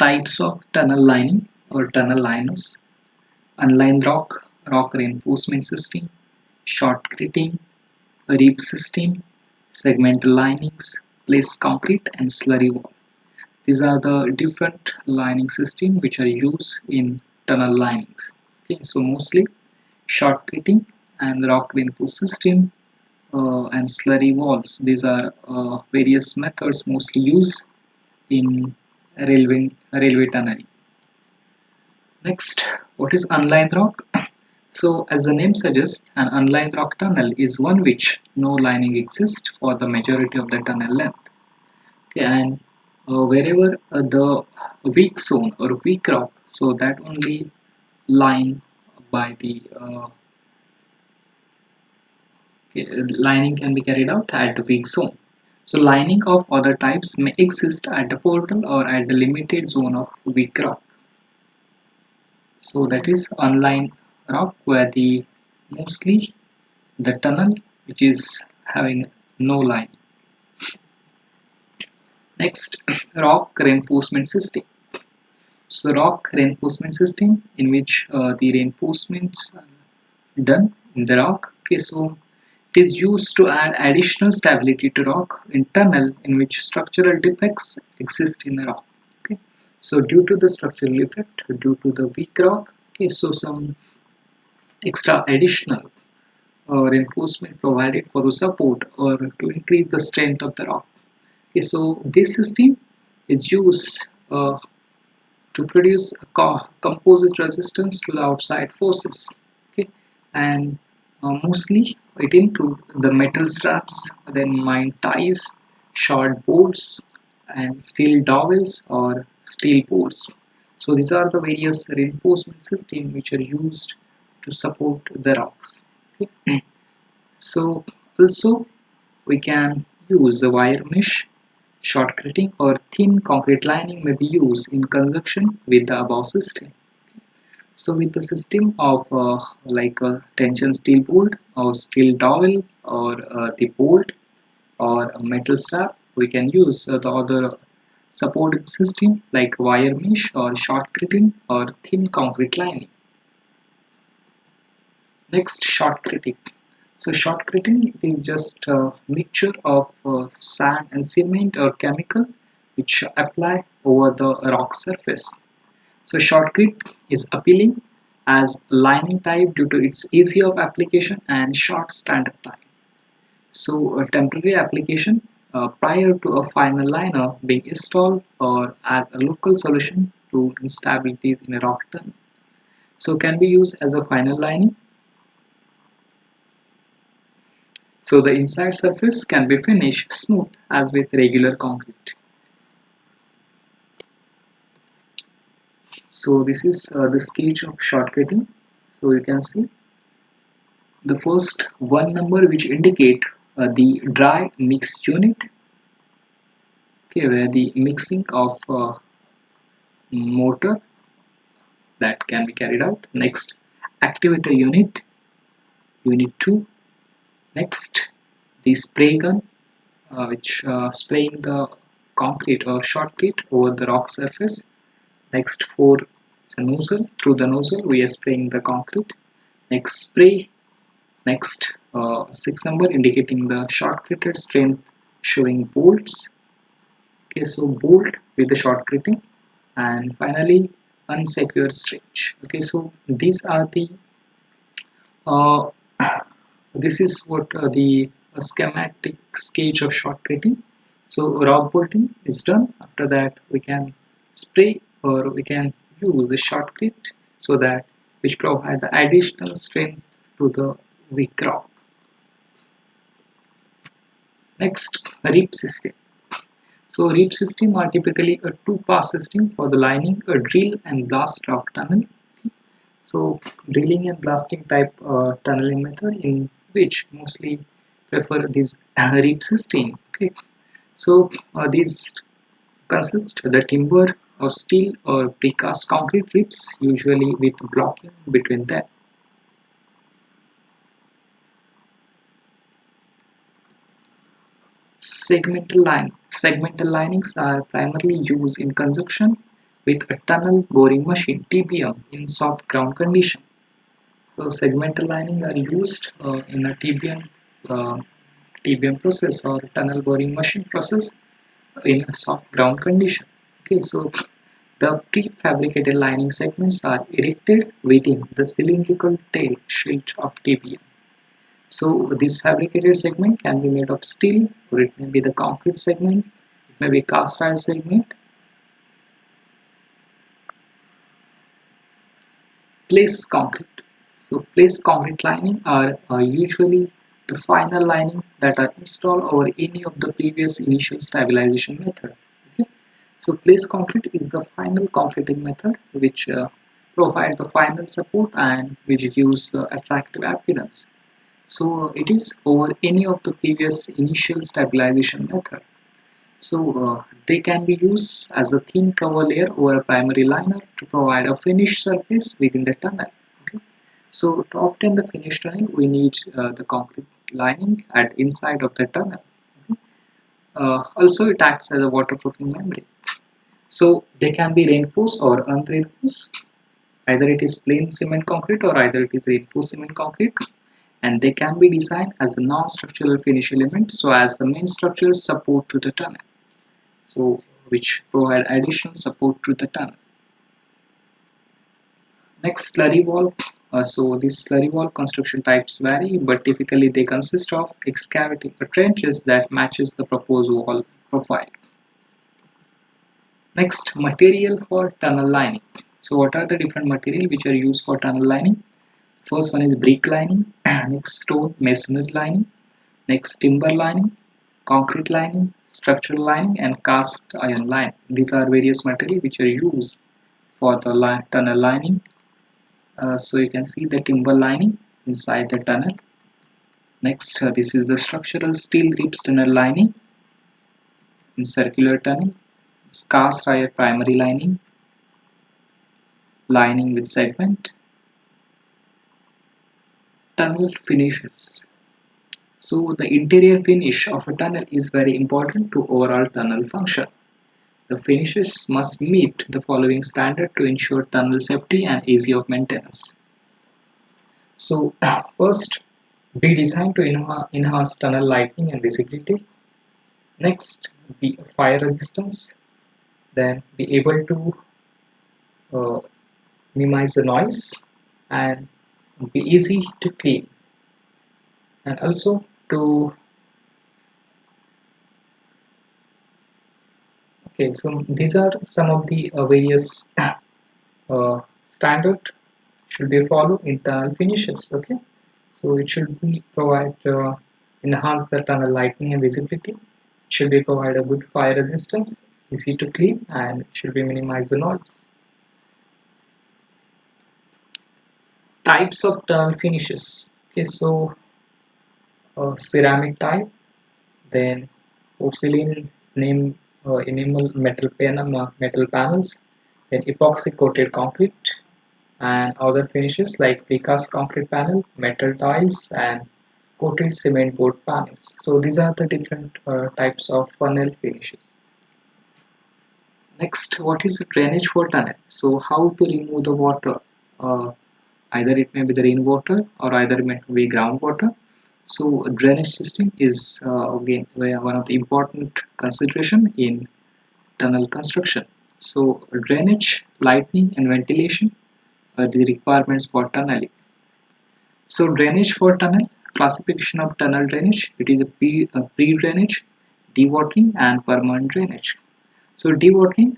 Types of tunnel lining or tunnel liners: unlined rock, rock reinforcement system, shotcreting, reef system, segmental linings, placed concrete, and slurry wall. These are the different lining systems which are used in tunnel linings. Okay, so mostly shotcreting and rock reinforced system and slurry walls. These are various methods mostly used in railway tunneling. Next, what is unlined rock? So, as the name suggests, an unlined rock tunnel is one which no lining exists for the majority of the tunnel length. Okay, and wherever the weak zone or weak rock, so that only line by the lining can be carried out at the weak zone. So, lining of other types may exist at the portal or at the limited zone of weak rock. So that is unlined rock where the mostly the tunnel which is having no line. Next, rock reinforcement system. So rock reinforcement system in which the reinforcements are done in the rock. Okay, so it is used to add additional stability to rock in tunnel in which structural defects exist in the rock. Okay, so due to the structural effect, due to the weak rock, okay, so some extra additional reinforcement provided for support or to increase the strength of the rock. Okay, so this system is used to produce a composite resistance to the outside forces. Okay, and mostly it includes the metal straps, then mine ties, short bolts, and steel dowels or steel bolts. So these are the various reinforcement systems which are used to support the rocks. Okay. So also we can use a wire mesh, shotcreting or thin concrete lining may be used in conjunction with the above system. So with the system of like a tension steel bolt or steel dowel or the bolt or a metal strap, we can use the other supporting system like wire mesh or shotcreting or thin concrete lining. Next, shotcreting. So shotcreting is just a mixture of sand and cement or chemical which apply over the rock surface. So shotcrete is appealing as lining type due to its easy of application and short standard time. So a temporary application prior to a final liner being installed or as a local solution to instabilities in a rock tunnel. So can be used as a final lining. So the inside surface can be finished smooth as with regular concrete. So this is the sketch of shotcreting. So you can see the first one number which indicate the dry mix unit, okay, where the mixing of mortar that can be carried out. Next, activator unit, unit 2. Next, the spray gun which spraying the concrete or shotcrete over the rock surface. Next, 4 is a nozzle. Through the nozzle we are spraying the concrete. Next, spray. Next, 6 number indicating the shotcreted strength showing bolts. Okay, so bolt with the shotcreting, and finally unsecure stretch. Okay, so these are the uh, this is what the schematic sketch of shotcreting. So rock bolting is done. After that we can spray or we can use the shotcrete so that which provide the additional strength to the weak rock. Next, reap system. So reap system are typically a two-pass system for the lining a drill and blast rock tunnel. So drilling and blasting type tunneling method in which mostly prefer this reap system. Okay, so these consist the timber or steel or precast concrete ribs usually with blocking between them. Segmental linings are primarily used in construction with a tunnel boring machine (TBM) in soft ground condition. So segmental lining are used in a TBM process or tunnel boring machine process in a soft ground condition. Okay, so the prefabricated lining segments are erected within the cylindrical tail shield of TBM. So this fabricated segment can be made of steel, or it may be the concrete segment, it may be cast iron segment. Place concrete. So place concrete lining are usually the final lining that are installed over any of the previous initial stabilization method. Okay? So place concrete is the final concreting method which provides the final support and which gives attractive appearance. So it is over any of the previous initial stabilization method. So they can be used as a thin cover layer over a primary liner to provide a finished surface within the tunnel. Okay? So to obtain the finished tunnel, we need the concrete lining at inside of the tunnel. Okay? Also, it acts as a waterproofing membrane. So they can be reinforced or unreinforced. Either it is plain cement concrete or either it is reinforced cement concrete, and they can be designed as a non-structural finish element so as the main structural support to the tunnel, so which provide additional support to the tunnel. Next, slurry wall. So these slurry wall construction types vary, but typically they consist of excavating trenches that matches the proposed wall profile. Next, material for tunnel lining. So what are the different material which are used for tunnel lining? First one is brick lining, next stone masonry lining, next timber lining, concrete lining, structural lining, and cast iron lining. These are various material which are used for the tunnel lining. So you can see the timber lining inside the tunnel. Next, this is the structural steel ribs tunnel lining in circular tunnel. Cast iron primary lining with segment. Tunnel finishes. So the interior finish of a tunnel is very important to overall tunnel function. The finishes must meet the following standard to ensure tunnel safety and ease of maintenance. So first, be designed to enhance tunnel lighting and visibility. Next, be fire resistance. Then be able to uh, minimize the noise and be easy to clean. And also to okay, so these are some of the various standard should be followed in tunnel finishes. Okay, so it should be provide enhance the tunnel lighting and visibility. It should be provide a good fire resistance, easy to clean, and it should be minimize the noise. Types of tunnel finishes. Okay, so ceramic type, then porcelain enamel metal panels, then epoxy coated concrete, and other finishes like precast concrete panel, metal tiles, and coated cement board panels. So these are the different types of funnel finishes. Next, what is drainage for tunnel? So how to remove the water? Uh, Either it may be the rainwater or either it may be groundwater. So a drainage system is again one of the important consideration in tunnel construction. So drainage, lighting, and ventilation are the requirements for tunneling. So drainage for tunnel, classification of tunnel drainage, it is a pre-drainage, dewatering, and permanent drainage. So dewatering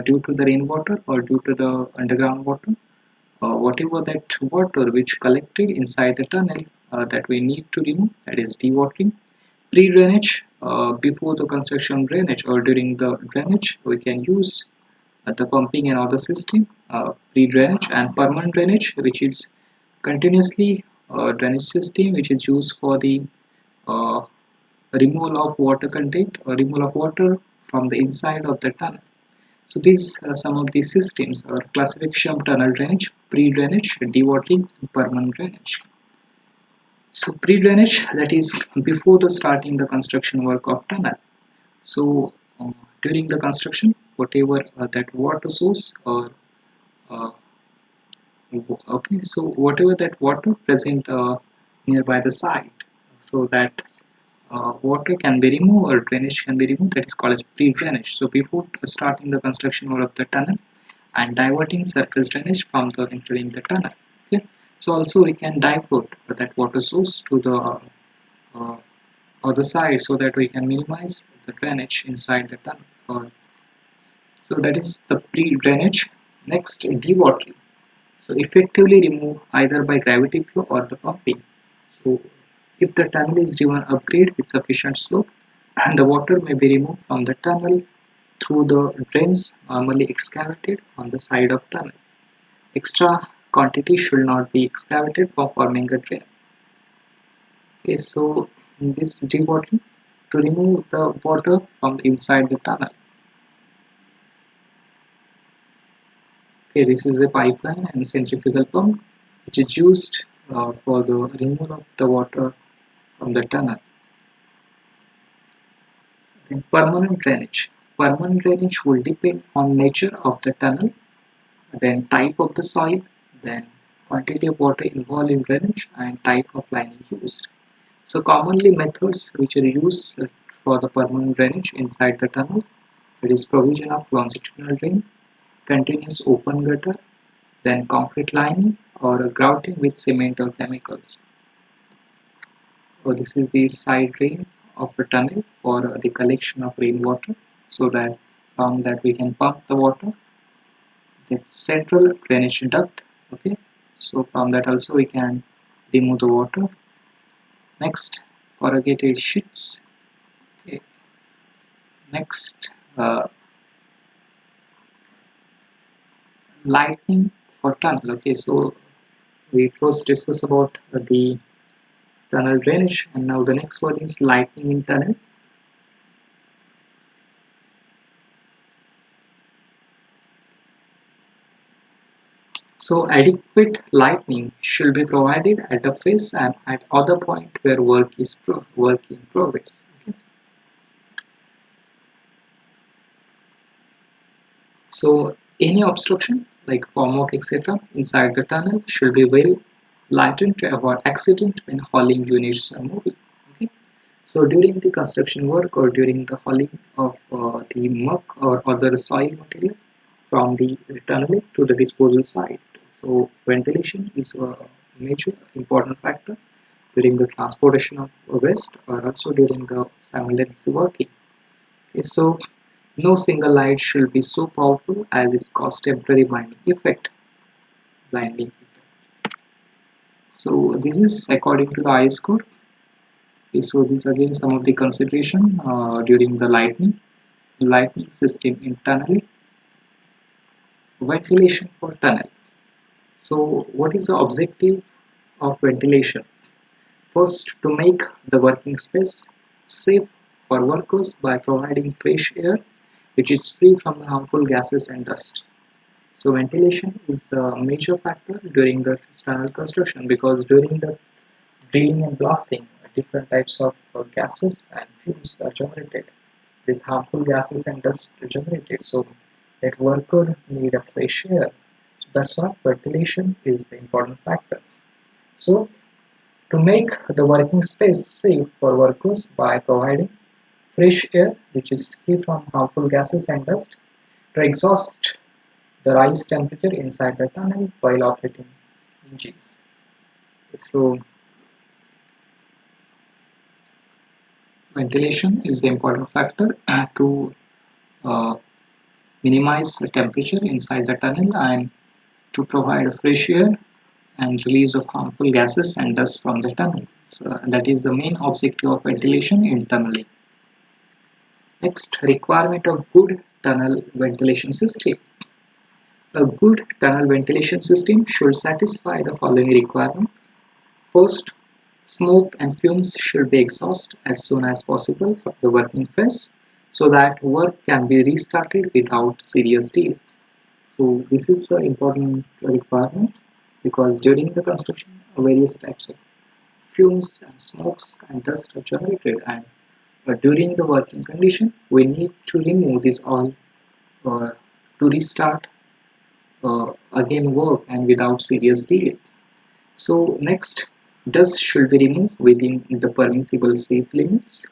due to the rainwater or due to the underground water, whatever that water which collected inside the tunnel that we need to remove, that is dewatering. Pre-drainage, before the construction drainage or during the drainage, we can use the pumping and other system, pre-drainage, and permanent drainage, which is continuously drainage system which is used for the uh, removal of water content or removal of water from the inside of the tunnel. So these are some of the systems or classification of tunnel drainage, pre-drainage, dewatering, and permanent drainage. So pre-drainage, that is before the starting the construction work of tunnel. So during the construction, whatever that water source or uh, okay, so whatever that water present nearby the site, so that water can be removed or drainage can be removed, that is called as pre-drainage. So before starting the construction of the tunnel and diverting surface drainage from the entering the tunnel. Okay, so also we can divert that water source to the uh, other side so that we can minimize the drainage inside the tunnel. So that is the pre-drainage. Next, dewatering. So effectively remove either by gravity flow or the pumping. So if the tunnel is driven upgrade with sufficient slope, and the water may be removed from the tunnel through the drains normally excavated on the side of tunnel. Extra quantity should not be excavated for forming a drain. Okay, so in this dewatering to remove the water from inside the tunnel. Okay, this is a pipeline and centrifugal pump which is used for the removal of the water from the tunnel. Then permanent drainage. Permanent drainage will depend on nature of the tunnel, then type of the soil, then quantity of water involved in drainage and type of lining used. So commonly methods which are used for the permanent drainage inside the tunnel, it is provision of longitudinal drain, continuous open gutter, then concrete lining or grouting with cement or chemicals. So this is the side drain of a tunnel for the collection of rainwater, so that from that we can pump the water. The central drainage duct. Okay, so from that also we can remove the water. Next, corrugated sheets. Okay. Next, lighting for tunnel. Okay, so we first discuss about the tunnel drainage, and now the next one is lighting in tunnel. So adequate lighting should be provided at the face and at other point where work in progress. Okay. So any obstruction like formwork etc. inside the tunnel should be well lightened to avoid accident when hauling units are moving. Okay. So during the construction work or during the hauling of the muck or other soil material from the tunnel to the disposal site. So ventilation is a major important factor during the transportation of waste or also during the simultaneous working. Okay, so no single light should be so powerful as its cause temporary blinding effect. So this is according to the IS code. Okay, so these again some of the consideration during the lightning system in tunnel. Ventilation for tunnel. So what is the objective of ventilation? First, to make the working space safe for workers by providing fresh air which is free from the harmful gases and dust. So ventilation is the major factor during the tunnel construction, because during the drilling and blasting different types of gases and fumes are generated. These harmful gases and dust are generated, so that worker need a fresh air. So that's why ventilation is the important factor. So to make the working space safe for workers by providing fresh air which is free from harmful gases and dust, to exhaust the rise temperature inside the tunnel while operating engines. So ventilation is the important factor to uh, minimize the temperature inside the tunnel and to provide fresh air and release of harmful gases and dust from the tunnel. So that is the main objective of ventilation in tunneling. Next, requirement of good tunnel ventilation system. A good tunnel ventilation system should satisfy the following requirement. First, smoke and fumes should be exhausted as soon as possible from the working phase so that work can be restarted without serious delay. So this is an important requirement because during the construction various types of fumes and smokes and dust are generated, and During the working condition, we need to remove this oil uh, to restart again work and without serious delay. So next, dust should be removed within the permissible safe limits,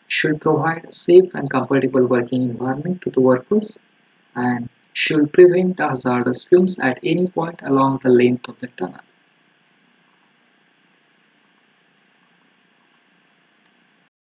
should provide a safe and comfortable working environment to the workers, and should prevent hazardous fumes at any point along the length of the tunnel.